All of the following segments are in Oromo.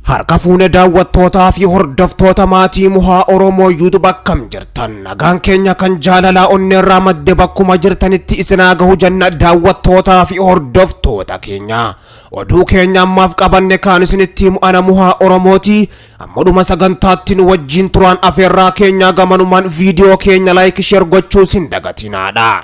Harka fuune daawwattootaa fi hordoftoota maatii muhaa Oromoo YouTube akkam jirtan nagaan keenya kan jaalalaa onneerraa madde bakkuma jirtanitti isinaa gahu janna daawwattootaa fi hordoftoota keenya oduu keenya ammaaf qabanne kaan isinitti himu ana muhaa Oromooti ammodhuma sagantaatti nu wajjin turaan afeerraa keenya gamanumaan viidiyoo keenya like share gochuu sin dagatinaadha.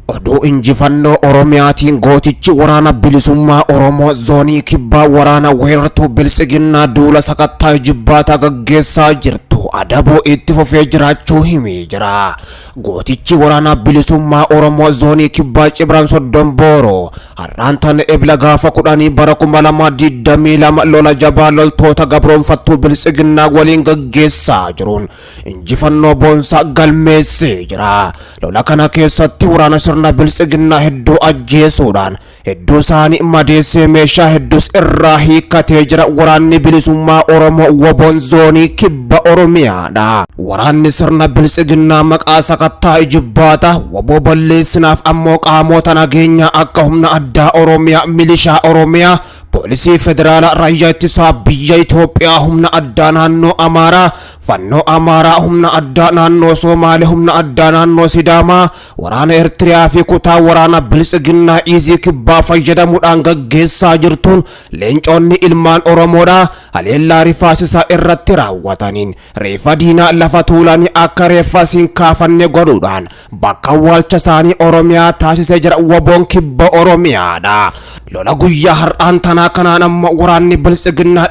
Oduu injifannoo Oromiyaatiin gootichi waraana bilisummaa Oromoo zoonii kibbaa waraana weerartuu bilisiginnaa duula sakattaa jibbaataa gaggeessaa jirtu adaboo itti fufee jiraachuu himee jira. Gootichi waraana bilisummaa Oromoo zoonii kibbaa Cibran Soddombooroo har'aan tan ebla gaafa 10 bara 2022 lola jabaa loltoota gabroonfattuu bilisiginnaa waliin gaggeessaa jiruun injifannoo boonsaa galmeessee jira. Lola kana keessatti waraana sirna bilisiginnaa hedduu ajjeesuudhaan hedduu isaanii madeessee meeshaa hedduus irraa hiikkatee jira. Waraanni bilisummaa Oromoo woboon zoonii kibba Oromiyaadha. Waraanni sirna bilisiginnaa maqaa sakattaa jibbaata woboo balleessinaaf ammoo qaamota nageenyaa akka humna addaa Oromiyaa, milishaa Oromiyaa, poolisii federaalaa, raayyaa ittisaa biyya Itoophiyaa, humna addaa naannoo Amaaraa, fannoo Amaaraa, humna addaa naannoo Somaalee, humna addaa naannoo Sidaamaa, waraana Eertiriyaa fi kutaa waraana bilisiginnaa Izii kibbaa fayyadamuudhaan gaggeessaa jirtuun leencoonni ilmaan Oromoodhaa haleellaa rifaasisaa irratti raawwataniin reeffa diinaa lafa tuulanii akka reeffa siin kaafanne godhuudhaan bakka awwaalcha isaanii Oromiyaa taasisee jira. Woboon kibba Oromiyaadha. Lola guyyaa har'aan tanaa kanaan ammoo waraanni bilisiginnaa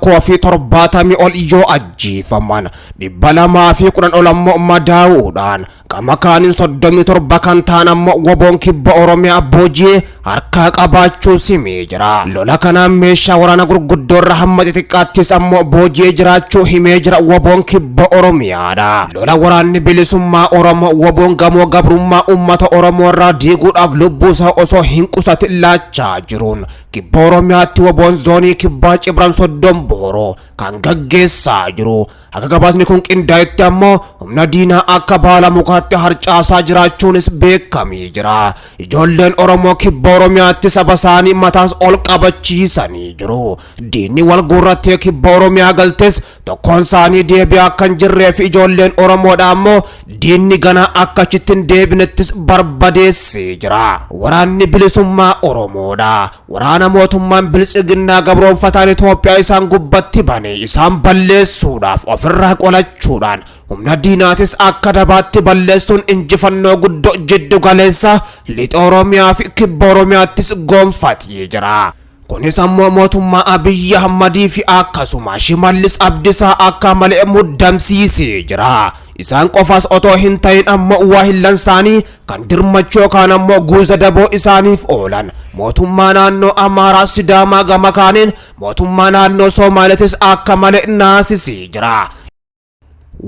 170 ol yoo ajjeefaman 210 ol ammoo madaa'uudhaan qama kaaniin 37 kan ta'an ammoo woboon kibba Oromiyaa boojii harkaa qabaachuu himee jira. Lola kanaan meeshaa waraana gurguddoorra hamma xixiqqaattis ammoo boojii jiraachuu himee jira. Woboon kibba Oromiyaadha. Lola waraanni bilisummaa Oromoo woboon gamoo gabrummaa uummata Oromoo irraa diiguudhaaf lubbuusaa osoo hin qusatin laachaa jiruun kibba Oromiyaatti woboon zoonii kibbaa Cibran Soddombooroo kan gaggeessaa jiru. Akka gabaasni kun qindaa'etti ammoo humna diinaa akka baala mukaatti harcaasaa jiraachuunis beekamee jira. Ijoolleen Oromoo kibba Oromiyaatti saba isaanii mataas ol qabachiisanii jiru. Diinni wal guurrattee kibba Oromiyaa galtes tokkoon isaanii deebi'aa kan jirree fi ijoolleen Oromoodha ammoo diinni gana akka achittiin deebinettis barbadeessee jira. Waraanni bilisummaa Oromoodha. Waraana mootummaan bilisiginnaa gabroonfataan Itoophiyaa isaan gubbatti bane isaan balleessuudhaaf ofirraa qolachuudhaan humna diinaatis akka dabaatti balleessuun injifannoo guddoo jiddu galeessa lixa Oromiyaa fi kibba Oromiyaattis gonfatee jira. Kunis ammoo mootummaa Abiyyi Ahmadii fi akkasuma Shimallis Abdiisaa akka malee muddamsiisee jira. Isaan qofaas otoo hin ta'in ammoo waahillan isaanii kan dirmachoo kaan ammoo guuza daboo isaaniif oolan mootummaa naannoo Amaaraa, Sidaamaa gama kaaniin mootummaa naannoo Somaaleetis akka malee naasisee jira.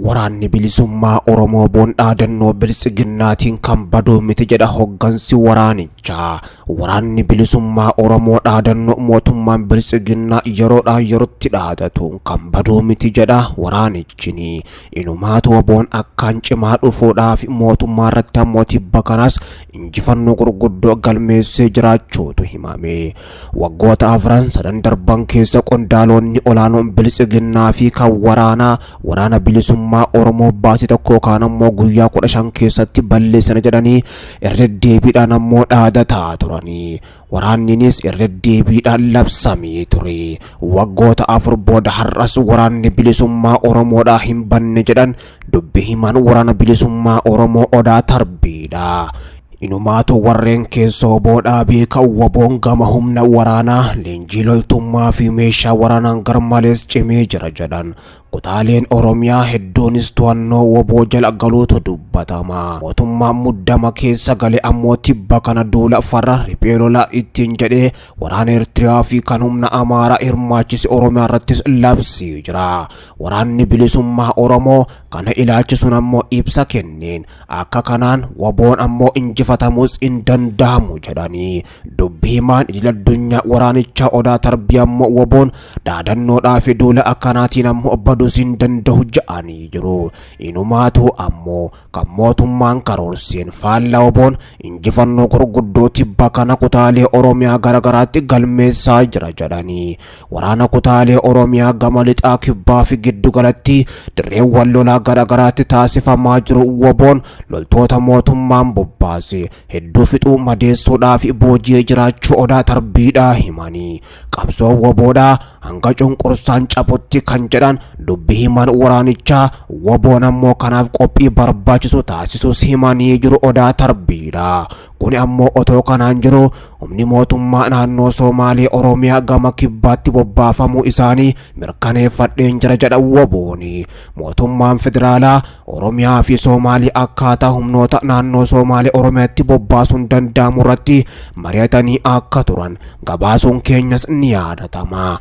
Waraanni bilisummaa Oromoo boondhaadannoo bilisiginnaatiin kan baduu miti jedha hoggansi waraanichaa. Waraanni bilisummaa Oromoo dhaadannoo mootummaan bilisiginnaa yeroodhaan yerootti dhaadatuun kan baduu miti jedha waraanichini. Inumaatu woboon akkaan cimaa dhufuudhaaf mootummaa irratti ammoo tibba kanas injifannoo gurguddoo galmeessee jiraachuutu himame. Waggoota afran sadan darban keessa qondaalonni olaanoon bilisiginnaa fi kan waraana bilisummaa Oromoo baasii tokko kaan ammoo guyyaa 15 keessatti balleessana jedhanii irra deebiidhaan ammoo dhaadataa turanii. Waraanninis irra deebiidhaan labsamee ture. Waggoota 4 booda har'as waraanni bilisummaa Oromoodhaa hin banne jedhan dubbi himan waraana bilisummaa Oromoo Odaa Tarbiidha. Inumaatu warreen keessa woboo dhaabee kan woboon gama humna waraanaa leenjii loltummaa fi meeshaa waraanaan garmalees cimee jira jedhan. Kutaaleen Oromiyaa hedduunis to'annoo woboo jala galuutu dubbatama. Mootummaan muddama keessa gale ammoo tibba kana duula farra riphee lolaa ittiin jedhee waraana Eertiriyaa fi kan humna Amaaraa hirmaachise Oromiyaa irrattis labsii jira. Waraanni bilisummaa Oromoo kana ilaalchisuun ammoo ibsa kenneen akka kanaan woboon ammoo injifatamuus hin danda'amu jedhanii. Dubbi himaan idil addunyaa waraanichaa Odaa Tarbii ammoo woboon dhaadannoodhaa fi duula akkanaatiin ammoo lolus hin danda'u ja'anii jiru. Inumaatu ammoo kan mootummaan karoorseen faallaa oboon injifannoo gurguddoo tibba kana kutaalee Oromiyaa garagaraatti galmeessaa jira jedhanii. Waraana kutaalee Oromiyaa gama lixaa kibbaa fi giddu galatti dirreewwan lolaa garagaraatti taasifamaa jiru woboon loltoota mootummaan bobbaase hedduu fixuu madeessuudhaa fi boojii jiraachuu Odaa Tarbiidhaa himanii. Qabsoo woboodhaa hanga cunqursaan cabutti kan jedhan dubbii himan waraanichaa woboon ammoo kanaaf qophii barbaachisu taasisuus himanii jiru Odaa Tarbiidhaa. Kun ammoo otoo kanaan jiru humni mootummaa naannoo Somaalee Oromiyaa gama kibbaatti bobbaafamuu isaanii mirkaneeffadheen jira jedha wobooni. Mootummaan federaalaa Oromiyaa fi Somaalee akkaataa humnoota naannoo Somaalee Oromiyaatti bobbaasuun danda'amu irratti mari'atanii akka turan gabaasuun keenyas ni yaadatama.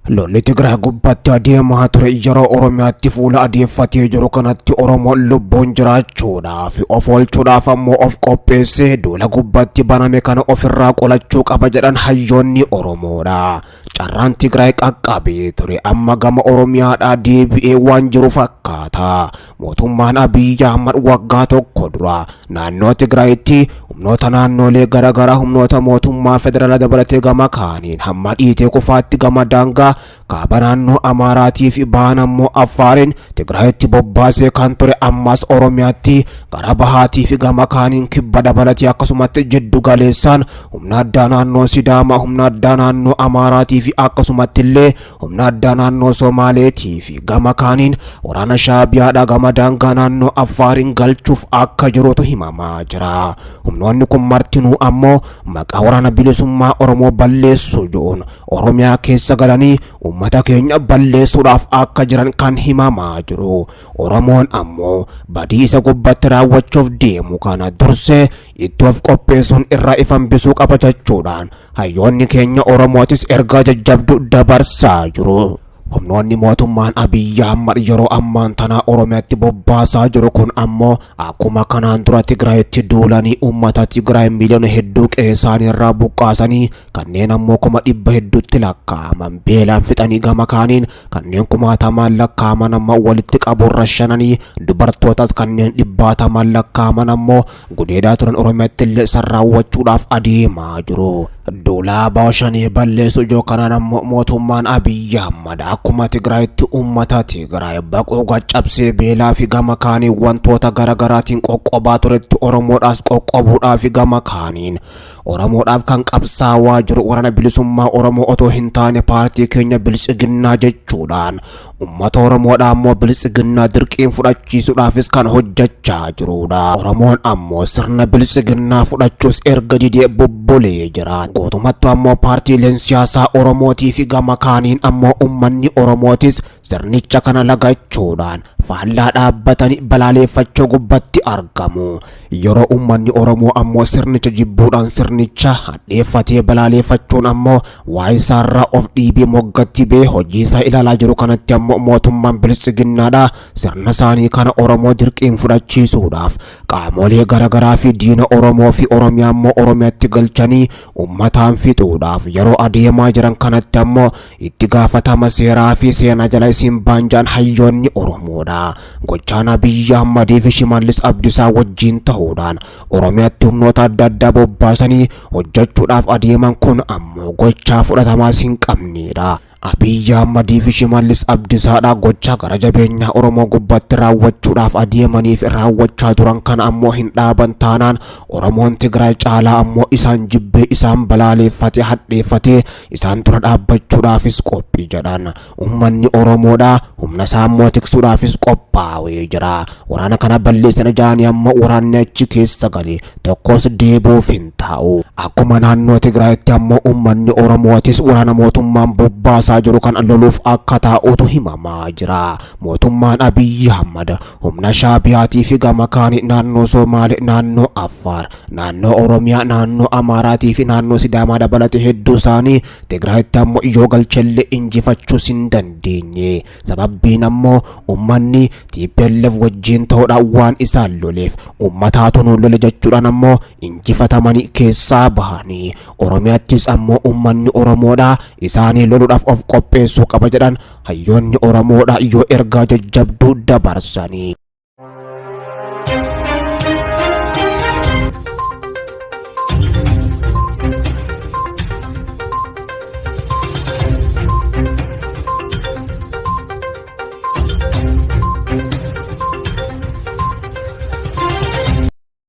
Lolli Tigraay gubbatti adeemaa ture yeroo Oromiyaatti fuula adeeffatee jiru kanatti Oromoon lubbuun jiraachuudhaaf of oolchuudhaaf ammoo of qopheessee duula gubbatti baname kana ofirraa qolachuu qaba jedhan hayyoonni Oromoodha. Carraan Tigraay qaqqabee ture amma gama Oromiyaadhaa deebi'ee waan jiru fakkaata. Mootummaan Abiyyi Ahmad waggaa tokko dura naannoo Tigraayitti humnoota naannolee garagaraa humnoota mootummaa federaalaa dabalatee gama kaaniin hamma dhiitee kufaatti gama daangaa kaaba naannoo Amaaraatii fi bahan ammoo Affaariin Tigraayitti bobbaasee kan ture ammas Oromiyaatti gara bahaatii fi gama kaaniin kibba dabalatee akkasumatti jiddu galeessaan humna addaa naannoo Sidaamaa humna addaa naannoo Amaaraatii fi akkasumatti illee humna addaa naannoo Somaaleetii fi gama kaaniin waraana Shaabiyaadhaa gama daangaa naannoo Affaariin galchuuf akka jirutu himamaa jira. Humnoonni kun martinuu ammoo maqaa waraana bilisummaa Oromoo balleessuu jedhuun Oromiyaa keessa galanii ummata keenya balleessuudhaaf akka jiran kan himamaa jiru. Oromoon ammoo badii isa gubbatti raawwachuuf deemu kana dursee itti of qopheessuun irraa ifan bisuu qaba jechuudhaan hayyoonni keenya Oromootis ergaa jajjabduu dabarsaa jiru. Humnoonni mootummaan Abiyyi Ahmad yeroo ammaan tana Oromiyaatti bobbaasaa jiru kun ammoo akkuma kanaan dura Tigraayitti duulanii uummata Tigraay miliyoona hedduu qe'ee isaanii irraa buqqaasanii kanneen ammoo kuma dhibba hedduutti lakkaa'aman beelaan fixanii gama kaaniin kanneen kumaatamaan lakkaa'aman ammoo walitti qabuun rashananii dubartootas kanneen dhibbaatamaan lakkaa'aman ammoo gudeedaa turan Oromiyaatti illee sarraawwachuudhaaf adeemaa jiru. Duulaa baashanii balleessu ijoo kanaan ammoo mootummaan Abiyyi Ahmad akkuma Tigraayitti uummata Tigraay baquu gaccabsee beelaa fi gama kaanii wantoota garagaraatiin qoqqobaa turetti Oromoodhaas qoqqobuudhaa fi gama kaaniin Oromoodhaaf kan qabsaawaa jiru waraana bilisummaa Oromoo otoo hin taane paartii keenya Biltsiginnaa jechuudhaan uummata Oromoodhaa ammoo Biltsiginnaa dirqiin fudhachiisuudhaafis kan hojjechaa jirudha. Oromoon ammoo sirna Biltsiginnaa fudhachuus erga didee bubbulee jira. Gootumatti ammoo paartiileen siyaasaa Oromootii fi gama kaaniin ammoo uummanni Oromootis sirnicha kana lagachuudhaan faallaa dhaabbatanii balaaleeffachuu gubbatti argamu. Yeroo uummanni Oromoo ammoo sirnicha jibbuudhaan sirnicha hadheeffatee balaaleeffachuun ammoo waa isaarraa of dhiibee moggatti bee hojii isaa ilaalaa jiru kanatti ammoo mootummaan Biltsiginnaadhaa sirna isaanii kana Oromoo dirqiin fudhachiisuudhaaf qaamolee garagaraa fi diina Oromoo fi Oromiyaa ammoo Oromiyaatti galchanii uummataan fixuudhaaf yeroo adeemaa jiran kanatti ammoo itti gaafatama seeraa fi seenaa jala isin baanjaan hayyoonni Oromoodha. Gochaan Abiyyi Ahmadii fi Shimallis Abdiisaa wajjin ta'uudhaan Oromiyaatti humnoota adda addaa bobbaasanii hojjechuudhaaf adeeman kun ammoo gochaa fudhatamaas hin qabnedha. Abiyyi Ahmadii fi Shimallis Abdiisaadhaa gocha gara jabeenyaa Oromoo gubbatti raawwachuudhaaf adeemaniif raawwachaa turan kan ammoo hin dhaaban taanaan Oromoon Tigraay caalaa ammoo isaan jibbee isaan balaaleeffatee hadheeffatee isaan dura dhaabbachuudhaafis qophii jedhan. Uummanni Oromoodhaa humna isaa ammoo tiksuudhaafis qophaa'ee jira. Waraana kana balleessina jaanii ammoo waraanni achi keessa galee tokkos deebuuf hin taa'u. Akkuma naannoo Tigraayitti ammoo uummanni Oromootis waraana mootummaan bobbaasaa jiru kan loluuf akka taa'utu himamaa jira. Mootummaan Abiyyi Ahmad humna Shaabiyaatii fi gama kaanii naannoo Somaalee, naannoo Affaar, naannoo Oromiyaa, naannoo Amaaraatii fi naannoo Sidaamaa dabalatee hedduu isaanii Tigraayitti ammoo yoo galchellee injifachuus hin dandeenye. Sababbiin ammoo uummanni TPLF wajjin ta'uudhaan waan isaan loleef uummataatu nu lole jechuudhaan ammoo injifatamanii keessaa bahanii. Oromiyaattis ammoo uummanni Oromoodhaa isaanii loluudhaaf of qopheessuu qaba jedhan hayyoonni Oromoodha yoo ergaa jajjabduu dabarsanii.